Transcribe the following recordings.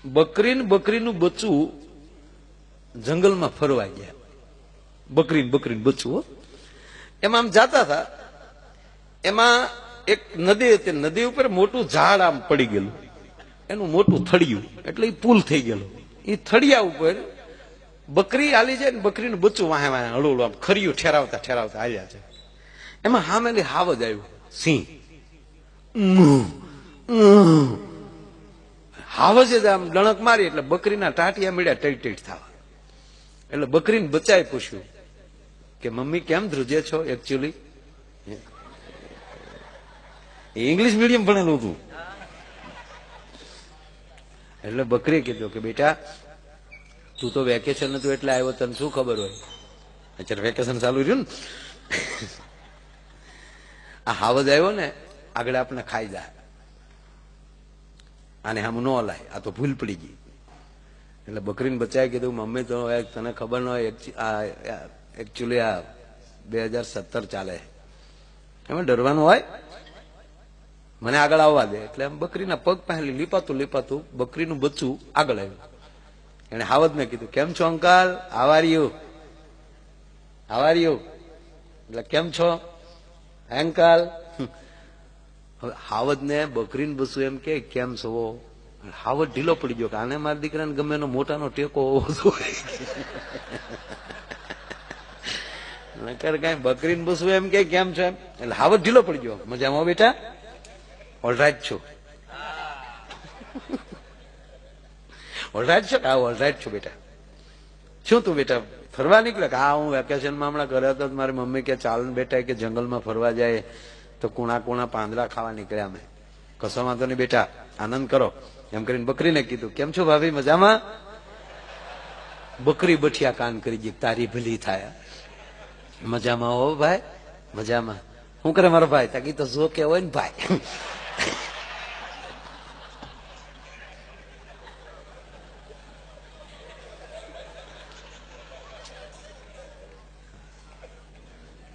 બકરીનું બચ્ચું જંગલમાં ફરવા ગયા. બકરીનું બચ્ચું હો. એમાં આમ જાતા હતા, એમાં એક નદી હતી. નદી ઉપર મોટું ઝાડ આમ પડી ગયેલું, એનું મોટું થળિયું, એટલે એ પુલ થઈ ગયેલો. એ થળિયા ઉપર બકરી હાલી જાય ને બકરીનું બચ્ચું વાહે વાહે હળવું આમ ખરિયું ઠેરાવતા ઠેરાવતા હાલ્યા છે. એમાં સામેથી હાવજ આવ્યું, સિંહ. હાવજે આમ ડણક મારી એટલે બકરીના ટાટિયા મળ્યા ટેટ ટેટ થવા. એટલે બકરીને બચ્ચાએ પૂછ્યું કે મમ્મી કેમ ધ્રુજે છો? એકચ્યુઅલી ઇંગ્લિશ મીડિયમ ભણેલું હતું. એટલે બકરીએ કીધું કે બેટા તું તો વેકેશન હતું એટલે આવ્યો, તને શું ખબર હોય? અત્યારે વેકેશન ચાલુ રહ્યું ને, આ હાવજ આવ્યો ને આગળ આપણે ખાઈ જાય, આને આમ ન લાય, આ તો ભૂલ પડી ગઈ. એટલે બકરીને બચ્ચાએ કીધું મમ્મી તો તને ખબર ન હોય, એકચ્યુઅલી આ 2017 ચાલે, એમાં ડરવાનું હોય, મને આગળ આવવા દે. એટલે આમ બકરીના પગ પહેલી લીપાતું લીપાતું બકરીનું બચ્ચું આગળ આવ્યું. એને હાવજને કીધું કેમ છો uncle, how are you, how are you? એટલે કેમ છો અંકલ? હવે હાવજને બકરીનું બચ્ચું એમ કે કેમ છો? હાવજ ઢીલો પડી ગયો કે આને મારા દીકરાને ગમે એનો મોટાનો ટેકો હોવો જોઈએ. કઈ બકરીનું બચ્ચું એમ કે કેમ છો એમ, એટલે હાવજ ઢીલો પડી ગયો. મજામાં બેટા? ઓલરાઈટ છું. ઓલરાઈટ છો? હા ઓલરાઈટ છું બેટા. શું તું બેટા ફરવા નીકળે? હા હું વેકેશનમાં હમણાં ઘરે હતો, મારી મમ્મી કે ચાલ ને બેટા કે જંગલમાં ફરવા જાય, તો કુણા કુણા પાંદડા ખાવા નીકળ્યા અમે. કશો વાંધો નહીં બેટા, આનંદ કરો એમ કરીને બકરીને કીધું કેમ છો ભાભી, મજામાં? બકરી બઠિયા કાન કરી ગઈ, તારી ભલી થાય. મજામાં હો ભાઈ, મજામાં. શું કરે મારો ભાઈ? તાકી તો જો કે હોય ને ભાઈ.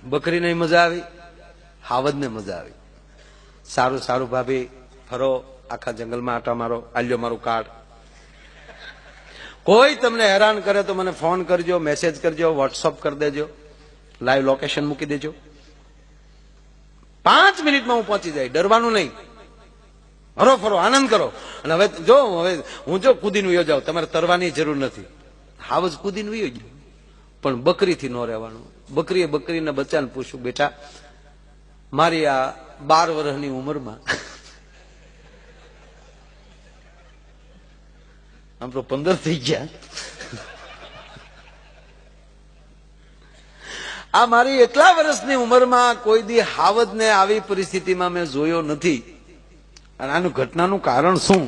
બકરીને મજા આવી, હાવજને મજા આવી. સારું સારું ભાભી, ફરો આખા જંગલમાં આટા મારો, આલ્યો મારું કાર્ડ. કોઈ તમને હેરાન કરે તો મને ફોન કરજો, મેસેજ કરજો, વોટ્સઅપ કરી દેજો, લાઈવ લોકેશન મૂકી દેજો. 5 મિનિટમાં હું પહોંચી જાય, ડરવાનું નહીં. હરો ફરો, આનંદ કરો. અને હવે હું જો કૂદીને વયો જાઉં, તમારે તરવાની જરૂર નથી. હાવજ કૂદીને વયો ગયો, પણ બકરીથી ન રહેવાનું. બકરીએ બકરીના બચ્ચાને પૂછ્યું બેટા મારી આ 12 વર્ષની ઉંમરમાં, આમ તો 15 થઈ ગયા, આ મારી એટલા વર્ષની ઉંમરમાં કોઈ દી હાવજને આવી પરિસ્થિતિમાં મેં જોયો નથી. અને આનું ઘટનાનું કારણ શું?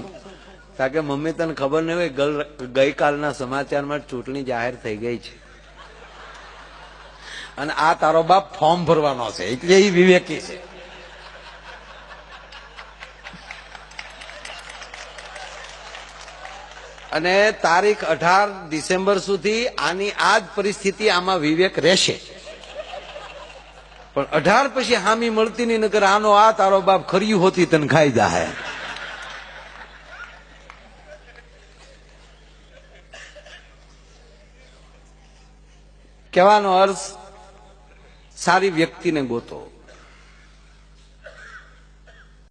કારણ કે મમ્મી તને ખબર નહીં હોય, ગઈકાલના સમાચારમાં ચૂંટણી જાહેર થઈ ગઈ છે અને આ તારો બાપ ફોર્મ ભરવાનો છે, એટલે એ વિવેકી છે. અને તારીખ 18 ડિસેમ્બર સુધી આની આ જ પરિસ્થિતિ, આમાં વિવેક રહેશે. પણ 18 પછી હામી મળતી નહીં, નકર આનો આ તારો બાપ ખર્યું હોતી તને ખાઈ જાય. કહેવાનો અર્થ સારી વ્યક્તિને ગોતો.